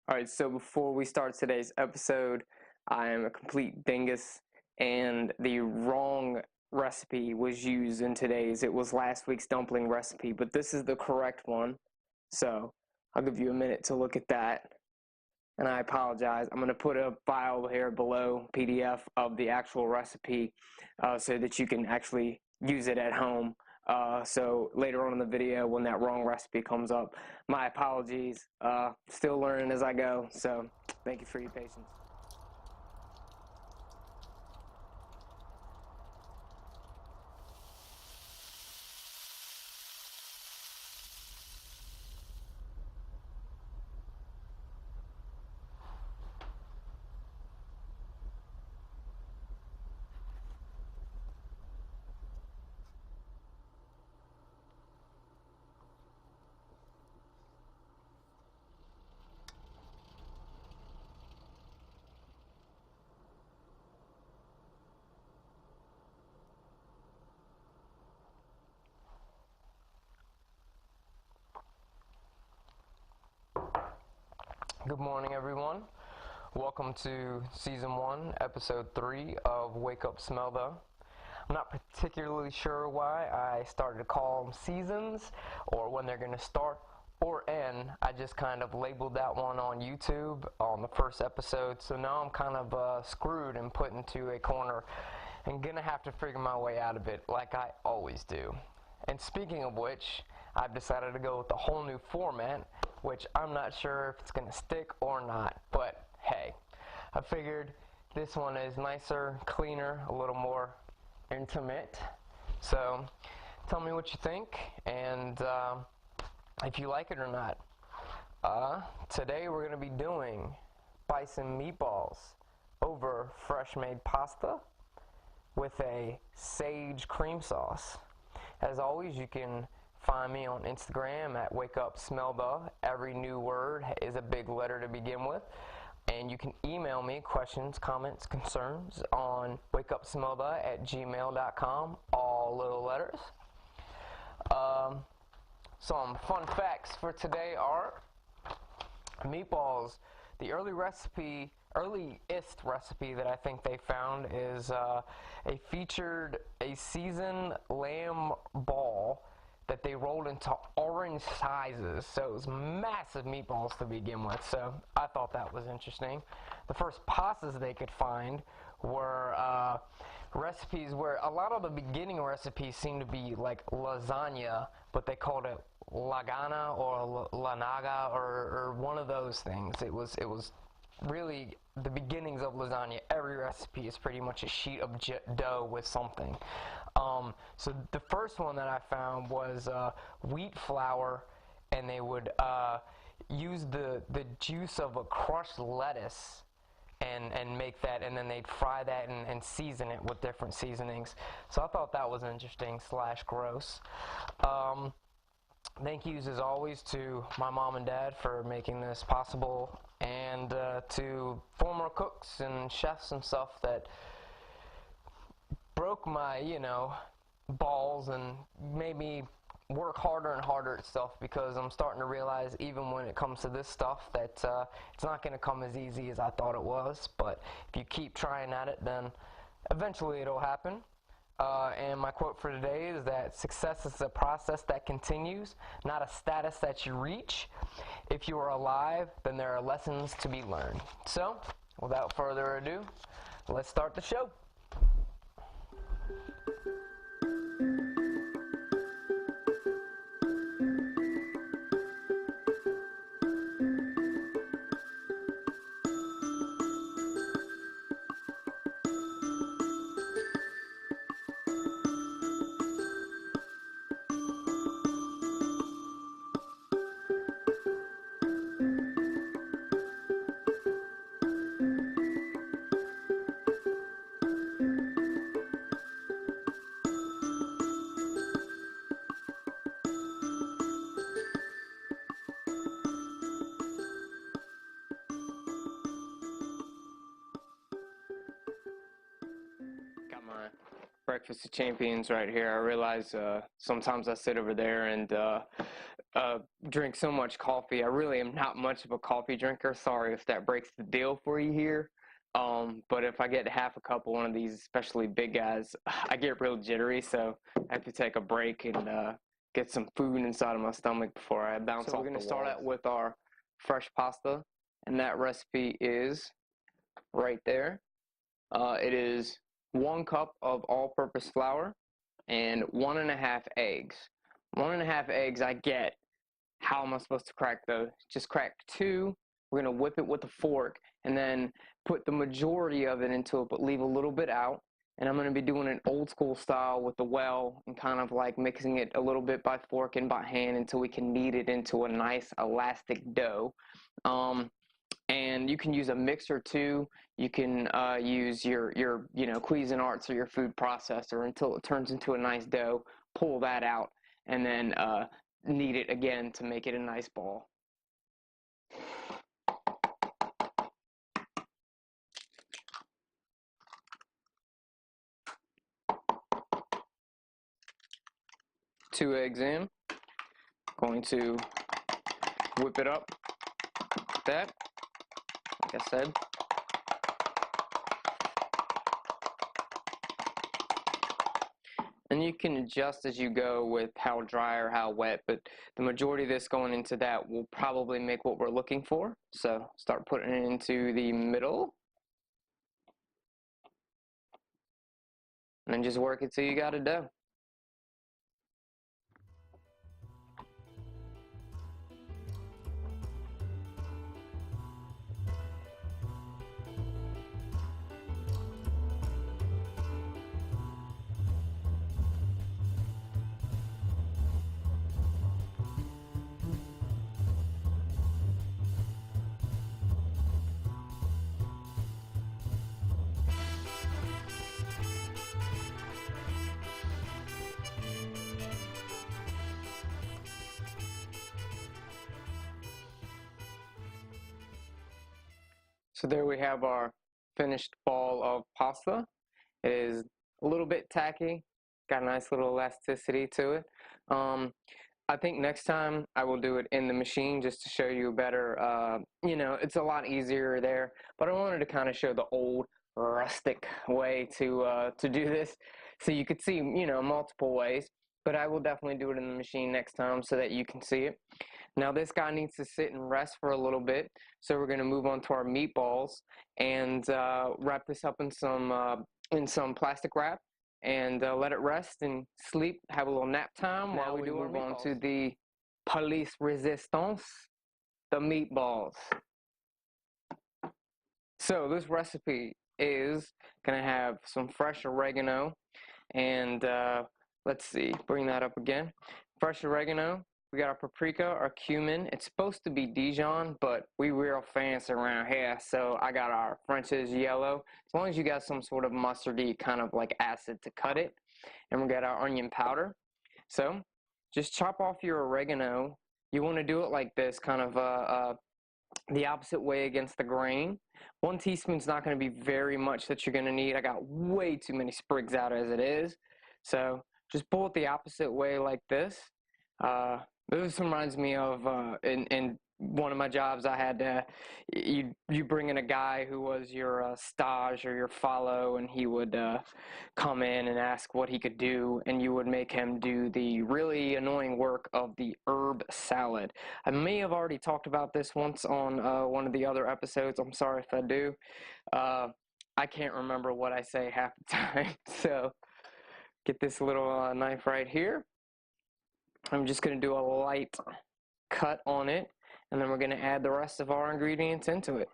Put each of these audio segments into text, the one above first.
Alright, so before we start today's episode, I am a complete dingus, and the wrong recipe was used in today's. It was last week's dumpling recipe, but this is the correct one. So I'll give you a minute to look at that. And I apologize. I'm going to put a file here below, PDF of the actual recipe, so that you can actually use it at home. So later on in the video, when that wrong recipe comes up, my apologies. Still learning as I go, so thank you for your patience. Good morning, everyone. Welcome to Season 1, Episode 3 of Wake Up, Smell The. I'm not particularly sure why I started to call them seasons or when they're going to start or end. I just kind of labeled that one on YouTube on the first episode, so now I'm kind of screwed and put into a corner and going to have to figure my way out of it like I always do. And speaking of which, I've decided to go with a whole new format, which I'm not sure if it's going to stick or not, but hey, I figured this one is nicer, cleaner, a little more intimate. So tell me what you think and if you like it or not. Today we're going to be doing Bison meatballs over fresh made pasta with a sage cream sauce. As always, you can find me on Instagram at wakeupsmellthe. Every new word is a big letter to begin with. And you can email me questions, comments, concerns on wakeupsmellthe@gmail.com, all little letters. Some fun facts for today are meatballs. The earliest recipe that I think they found is featured a seasoned lamb ball that they rolled into orange sizes, so it was massive meatballs to begin with, so I thought that was interesting. The first pastas they could find were recipes where a lot of the beginning recipes seem to be like lasagna, but they called it lagana or lanaga or one of those things. It was really the beginnings of lasagna. Every recipe is pretty much a sheet of dough with something. So the first one that I found was wheat flour, and they would use the juice of a crushed lettuce and make that, and then they'd fry that and season it with different seasonings. So I thought that was interesting / gross. Thank yous as always to my mom and dad for making this possible, and to former cooks and chefs and stuff that broke my, balls and made me work harder and harder at stuff, because I'm starting to realize, even when it comes to this stuff, that it's not going to come as easy as I thought it was. But if you keep trying at it, then eventually it'll happen. And my quote for today is that success is a process that continues, not a status that you reach. If you are alive, then there are lessons to be learned. So, without further ado, let's start the show. Got my breakfast of champions right here. I realize sometimes I sit over there and drink so much coffee. I really am not much of a coffee drinker. Sorry if that breaks the deal for you here. But if I get half a cup of one of these, especially big guys, I get real jittery, so I have to take a break and get some food inside of my stomach before I bounce off the walls. So we're going to start out with our fresh pasta, and that recipe is right there. It is 1 cup of all-purpose flour and 1.5 eggs. 1.5 eggs I get. How am I supposed to crack those? Just crack 2. We're going to whip it with a fork and then put the majority of it into it, but leave a little bit out. And I'm going to be doing an old school style with the well and kind of like mixing it a little bit by fork and by hand until we can knead it into a nice elastic dough. And you can use a mixer too. You can use your Cuisinarts or your food processor until it turns into a nice dough. Pull that out and then knead it again to make it a nice ball. Two eggs in. Going to whip it up like that, like I said. And you can adjust as you go with how dry or how wet, but the majority of this going into that will probably make what we're looking for. So start putting it into the middle. And then just work it till you got a dough. So there we have our finished ball of pasta. It is a little bit tacky, got a nice little elasticity to it. I think next time I will do it in the machine just to show you better, it's a lot easier there, but I wanted to kind of show the old rustic way to do this so you could see, multiple ways, but I will definitely do it in the machine next time so that you can see it. Now this guy needs to sit and rest for a little bit, so we're going to move on to our meatballs and wrap this up in some plastic wrap and let it rest and sleep, have a little nap time while we do move on to the police resistance, the meatballs. So this recipe is going to have some fresh oregano and let's see, bring that up again. Fresh oregano. We got our paprika, our cumin. It's supposed to be Dijon, but we real fancy around here, so I got our French's yellow. As long as you got some sort of mustardy kind of like acid to cut it. And we got our onion powder. So just chop off your oregano. You want to do it like this, kind of the opposite way against the grain. 1 teaspoon's not going to be very much that you're going to need. I got way too many sprigs out as it is. So just pull it the opposite way like this. This reminds me of in one of my jobs I had to, you bring in a guy who was your stage or your follow, and he would come in and ask what he could do, and you would make him do the really annoying work of the herb salad. I may have already talked about this once on one of the other episodes. I'm sorry if I do. I can't remember what I say half the time, so get this little knife right here. I'm just going to do a light cut on it, and then we're going to add the rest of our ingredients into it.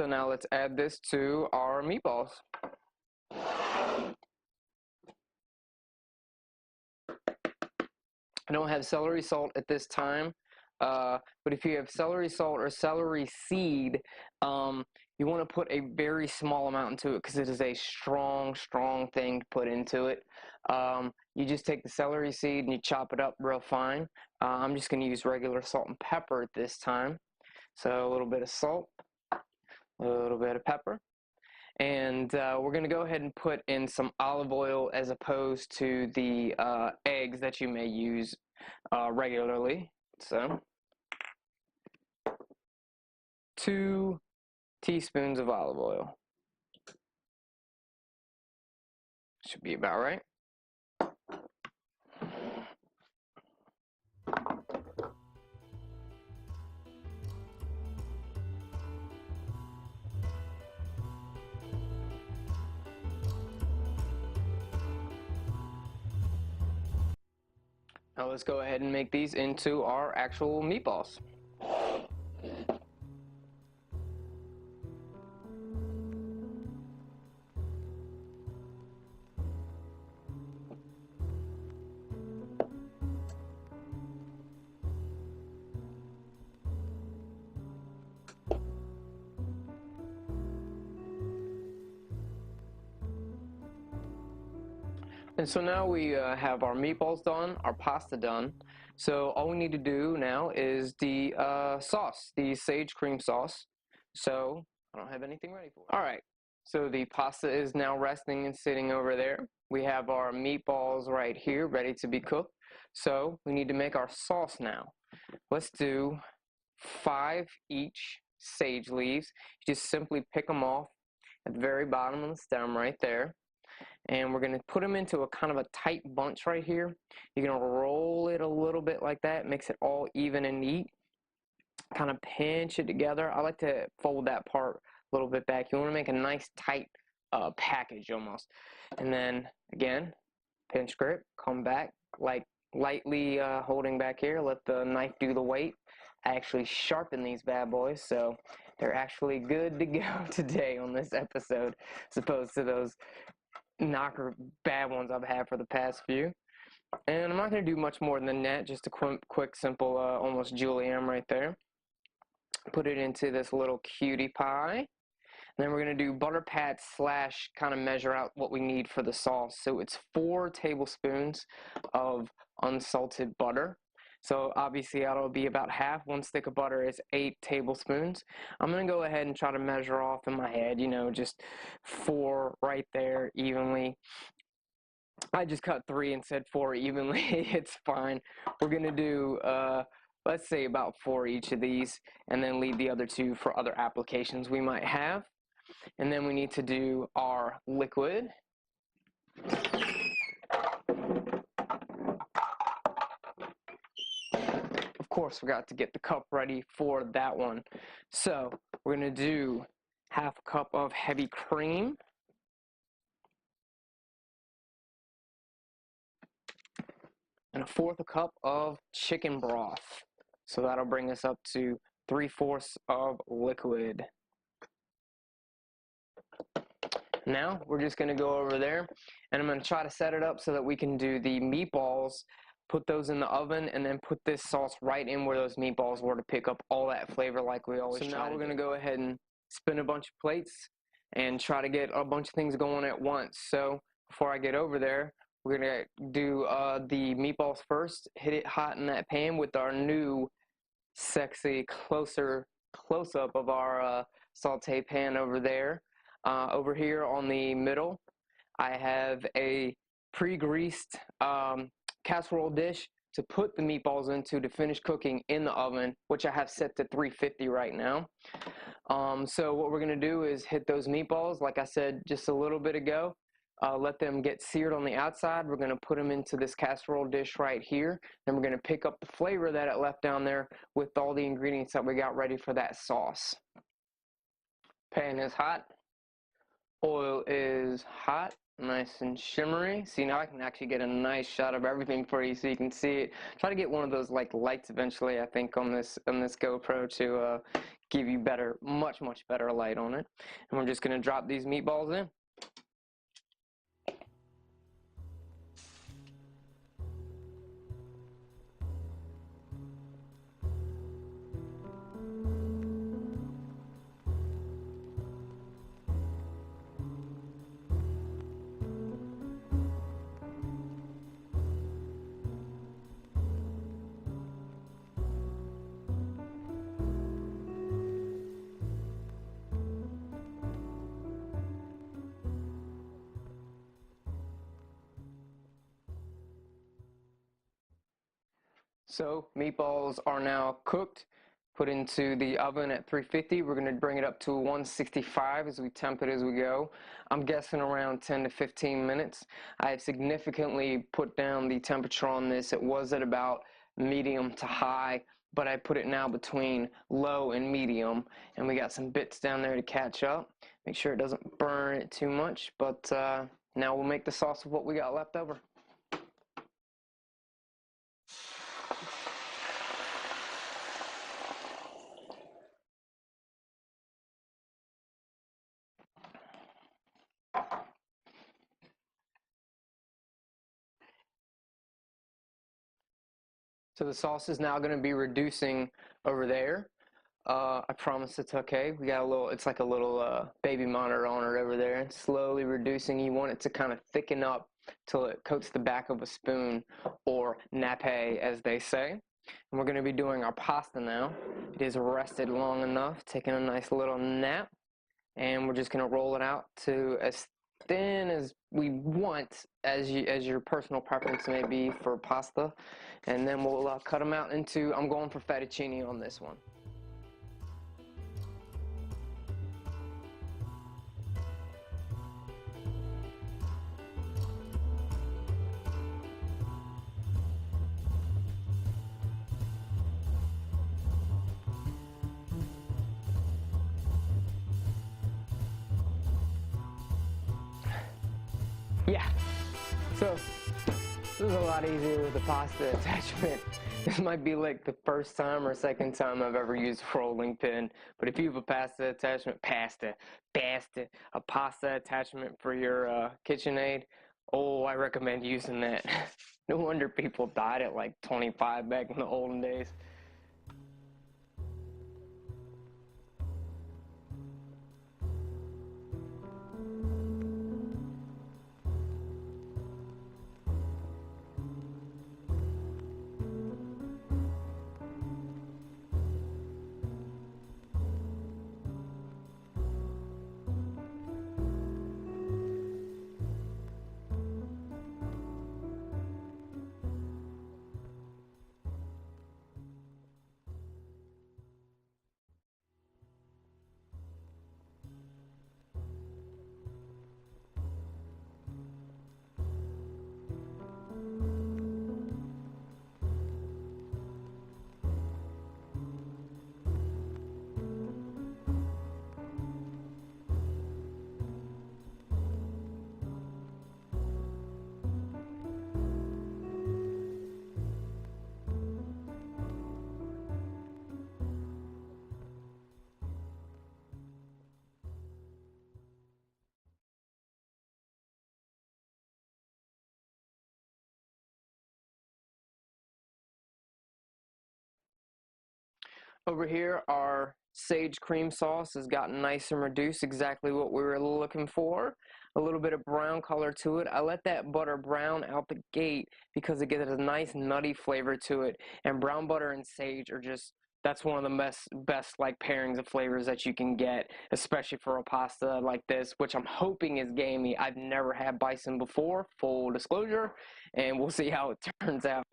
So now let's add this to our meatballs. I don't have celery salt at this time, but if you have celery salt or celery seed, you want to put a very small amount into it because it is a strong thing to put into it. You just take the celery seed and you chop it up real fine. I'm just going to use regular salt and pepper at this time. So a little bit of salt, a little bit of pepper. And we're going to go ahead and put in some olive oil as opposed to the eggs that you may use regularly. So 2 teaspoons of olive oil. Should be about right. Now let's go ahead and make these into our actual meatballs. And so now we have our meatballs done, our pasta done. So all we need to do now is the sauce, the sage cream sauce. So I don't have anything ready for it. All right, so the pasta is now resting and sitting over there. We have our meatballs right here ready to be cooked. So we need to make our sauce now. Let's do 5 each sage leaves. You just simply pick them off at the very bottom of the stem right there. And we're going to put them into a kind of a tight bunch right here. You're going to roll it a little bit like that, makes it all even and neat. Kind of pinch it together. I like to fold that part a little bit back. You want to make a nice tight package almost. And then again, pinch grip, come back, like lightly holding back here. Let the knife do the weight. I actually sharpen these bad boys, so they're actually good to go today on this episode, as opposed to those knocker bad ones I've had for the past few. And I'm not going to do much more than that, just a quick simple almost julienne right there. Put it into this little cutie pie. And then we're going to do butter pats / kind of measure out what we need for the sauce. So it's 4 tablespoons of unsalted butter. So obviously that'll be about half. 1 stick of butter is 8 tablespoons. I'm going to go ahead and try to measure off in my head, you know, just 4 right there evenly. I just cut 3 and said 4 evenly. It's fine. We're going to do, let's say about 4 each of these, and then leave the other 2 for other applications we might have. And then we need to do our liquid. Of course, we got to get the cup ready for that one. So we're going to do 1/2 cup of heavy cream. And 1/4 cup of chicken broth. So that'll bring us up to 3/4 of liquid. Now we're just going to go over there, and I'm going to try to set it up so that we can do the meatballs, put those in the oven, and then put this sauce right in where those meatballs were to pick up all that flavor like we always try to do. So now we're going to go ahead and spin a bunch of plates and try to get a bunch of things going at once. So before I get over there, we're going to do the meatballs first, hit it hot in that pan with our new sexy close-up of our saute pan over there. Over here on the middle, I have a pre-greased casserole dish to put the meatballs into to finish cooking in the oven, which I have set to 350 right now. So what we're going to do is hit those meatballs, like I said just a little bit ago. Let them get seared on the outside. We're going to put them into this casserole dish right here. Then we're going to pick up the flavor that it left down there with all the ingredients that we got ready for that sauce. Pan is hot. Oil is hot. nice and shimmery. See, now I can actually get a nice shot of everything for you so you can see it. Try to get one of those like lights eventually, I think, on this GoPro to give you better, much better light on it. And we're just going to drop these meatballs in. So meatballs are now cooked, put into the oven at 350. We're going to bring it up to 165 as we temp it as we go. I'm guessing around 10 to 15 minutes. I have significantly put down the temperature on this. It was at about medium to high, but I put it now between low and medium, and we got some bits down there to catch up. Make sure it doesn't burn it too much, but now we'll make the sauce of what we got left over. So the sauce is now going to be reducing over there. I promise it's okay. We got a little, it's like a little baby monitor on it over there. It's slowly reducing. You want it to kind of thicken up till it coats the back of a spoon, or nappe as they say. And we're going to be doing our pasta now. It is rested long enough, taking a nice little nap. And we're just going to roll it out to as thin as we want, as your personal preference may be for pasta. And then we'll cut them out into, I'm going for fettuccine on this one. Yeah, so this is a lot easier with the pasta attachment. This might be like the first time or second time I've ever used a rolling pin, but if you have a pasta attachment, a pasta attachment for your KitchenAid, oh, I recommend using that. No wonder people died at like 25 back in the olden days. Over here, our sage cream sauce has gotten nice and reduced, exactly what we were looking for. A little bit of brown color to it. I let that butter brown out the gate because it gives a nice nutty flavor to it. And brown butter and sage are just, that's one of the best like pairings of flavors that you can get, especially for a pasta like this, which I'm hoping is gamey. I've never had Bison before, full disclosure, and we'll see how it turns out.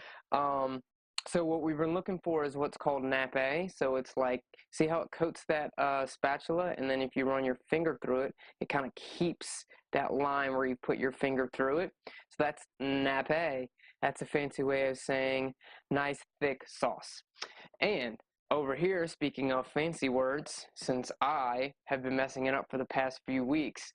So what we've been looking for is what's called nappe. So it's like, see how it coats that spatula, and then if you run your finger through it, it kind of keeps that line where you put your finger through it. So that's nappe. That's a fancy way of saying nice thick sauce. And over here, speaking of fancy words, since I have been messing it up for the past few weeks,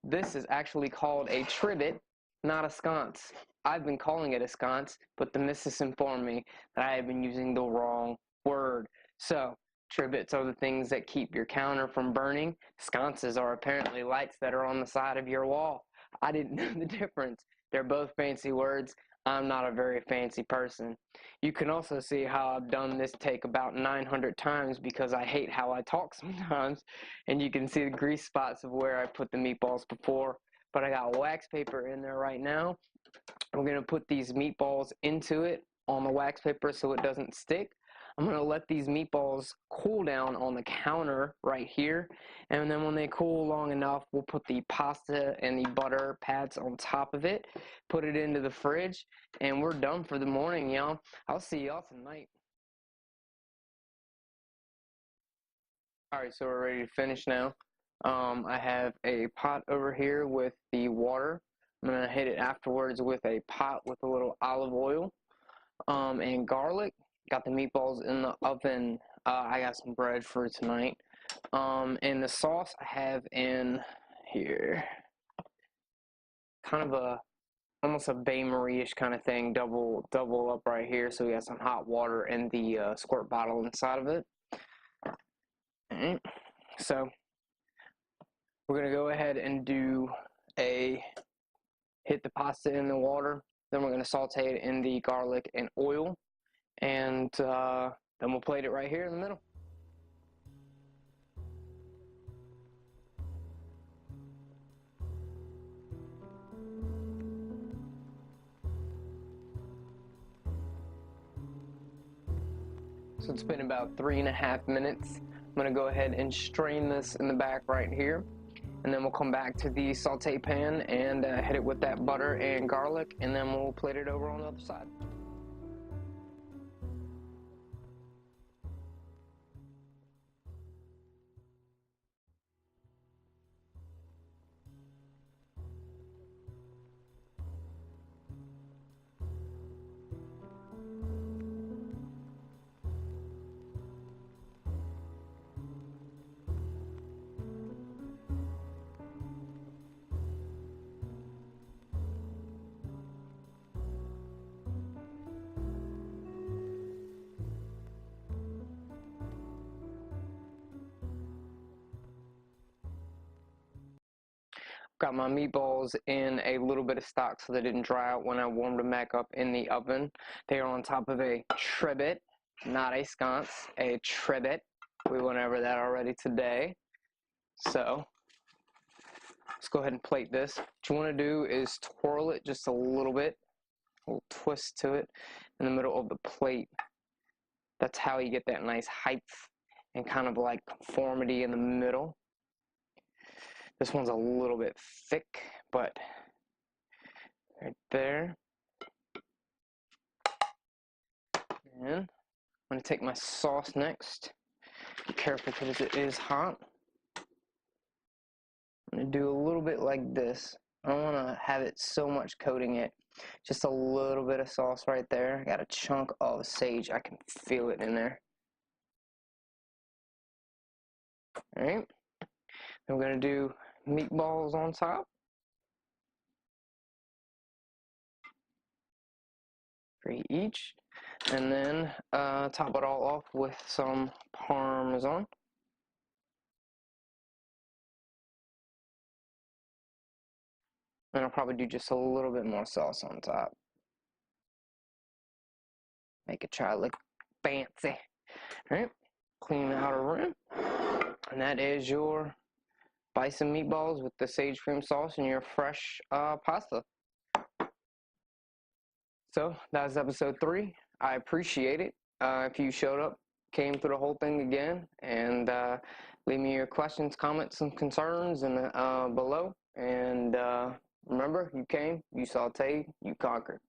This is actually called a trivet, not a sconce. I've been calling it a sconce, but the missus informed me that I have been using the wrong word. So, trivets are the things that keep your counter from burning. Sconces are apparently lights that are on the side of your wall. I didn't know the difference. They're both fancy words. I'm not a very fancy person. You can also see how I've done this take about 900 times because I hate how I talk sometimes. And you can see the grease spots of where I put the meatballs before. But I got wax paper in there right now. I'm going to put these meatballs into it on the wax paper so it doesn't stick. I'm going to let these meatballs cool down on the counter right here, and then when they cool long enough, we'll put the pasta and the butter pads on top of it, put it into the fridge, and we're done for the morning, y'all. I'll see y'all tonight. Alright, so we're ready to finish now. I have a pot over here with the water. I'm going to hit it afterwards with a pot with a little olive oil and garlic. Got the meatballs in the oven. I got some bread for tonight. And the sauce I have in here, kind of a almost a Bain Marie-ish kind of thing, double up right here. So we got some hot water and the squirt bottle inside of it. Alright, so we're gonna go ahead and hit the pasta in the water. Then we're gonna saute it in the garlic and oil, and then we'll plate it right here in the middle. So it's been about 3.5 minutes. I'm going to go ahead and strain this in the back right here. And then we'll come back to the saute pan and hit it with that butter and garlic, and then we'll plate it over on the other side. Got my meatballs in a little bit of stock so they didn't dry out when I warmed them back up in the oven. They are on top of a trivet, not a sconce, a trivet. We went over that already today. So let's go ahead and plate this. What you want to do is twirl it just a little bit, a little twist to it in the middle of the plate. That's how you get that nice height and kind of like conformity in the middle. This one's a little bit thick, but right there. And I'm going to take my sauce next. Be careful because it is hot. I'm going to do a little bit like this. I don't want to have it so much coating it. Just a little bit of sauce right there. I got a chunk of sage. I can feel it in there. Alright. I'm going to do meatballs on top. 3 each. And then top it all off with some Parmesan. And I'll probably do just a little bit more sauce on top. Make it try to look fancy. Alright, clean the outer rim. And that is your Bison meatballs with the sage cream sauce and your fresh pasta. So that was episode 3. I appreciate it. If you showed up, came through the whole thing again, and leave me your questions, comments, and concerns below. And remember, you came, you sauteed, you conquered.